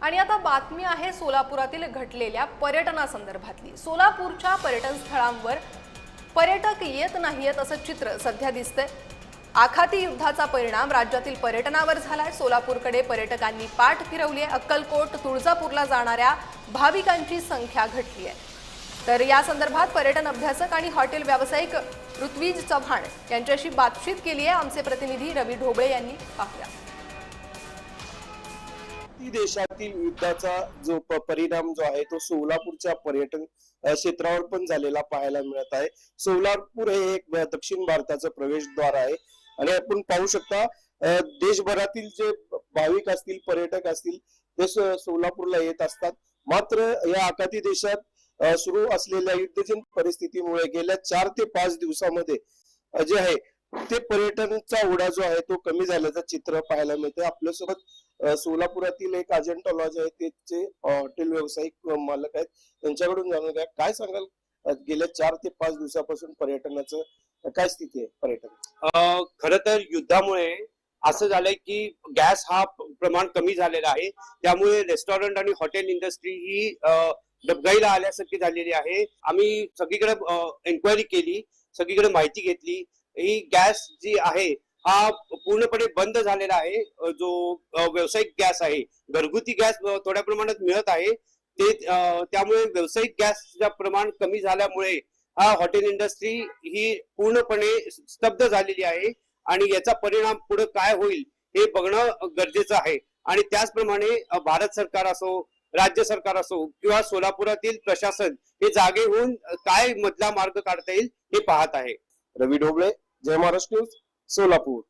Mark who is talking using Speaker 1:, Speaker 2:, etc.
Speaker 1: आणि आता बातमी आहे सोलापुरातील घडलेल्या पर्यटनासंदर्भातली। सोलापूरच्या पर्यटन स्थळांवर पर्यटक येत नाहीत असं चित्र सध्या दिसतंय। आखाती युद्धाचा परिणाम राज्यातील पर्यटनावर झालाय। सोलापूरकडे पर्यटकांनी पाठ फिरवली आहे। अक्कलकोट तुळजापूरला जाणाऱ्या भाविकांची संख्या घटली आहे। तर या संदर्भात पर्यटन अभ्यासक आणि हॉटेल व्यावसायिक ऋत्विज चव्हाण यांच्याशी बातचीत केली आहे आमचे प्रतिनिधी रवी ढोबळे यांनी। पाहूया।
Speaker 2: देशातील युद्धाचा जो परिणाम जो आहे तो सोलापूरच्या पर्यटन क्षेत्रावर पण झालेला पाहायला मिळत आहे। सोलापूर हे एक दक्षिण भारताचं प्रवेशद्वार आहे आणि आपण पाहू शकता देशभरातील जे भाविक असतील पर्यटक असतील ते सोलापूरला येत असतात। मात्र या आखाती देशात सुरू असलेल्या युद्धजन्य परिस्थितीमुळे गेल्या 4 ते 5 दिवसामध्ये जे आहे ते पर्यटनाचा ओढा जो आहे तो कमी झाल्याचं चित्र पाहायला मिळतं। आपल्यासोबत सोलापुरातील एक अजंठा लॉज आहे त्याचे हॉटेल व्यावसायिक मालक आहेत, त्यांच्याकडून जाणून घ्या काय सांगाल गेल्या 4 ते 5 दिवसापासून पर्यटनाचं काय स्थिती आहे पर्यटन?
Speaker 3: खरं तर युद्धामुळे असं झालंय की गॅस हा प्रमाण कमी झालेला आहे, त्यामुळे रेस्टॉरंट आणि हॉटेल इंडस्ट्री ही डबघाईला आल्यासारखी झालेली आहे। आम्ही सगळीकडे एन्क्वायरी केली, सगळीकडे माहिती घेतली। ही गॅस जी आहे हा पूर्णपणे बंद झालेला आहे। जो व्यावसायिक गॅस आहे, घरगुती गॅस थोड्या प्रमाणात मिळत आहे ते, त्यामुळे व्यावसायिक गॅसचं प्रमाण कमी झाल्यामुळे हा हॉटेल इंडस्ट्री ही पूर्णपणे स्तब्ध झालेली आहे आणि याचा परिणाम पुढे काय होईल हे बघणं गरजेचं आहे। आणि त्याचप्रमाणे भारत सरकार असो, राज्य सरकार असो किंवा सोलापुरातील प्रशासन हे जागे होऊन काय मधला मार्ग काढता येईल हे पाहत आहे।
Speaker 2: रवी ढोबळे, जय महाराष्ट्र न्यूज, सोलापूर।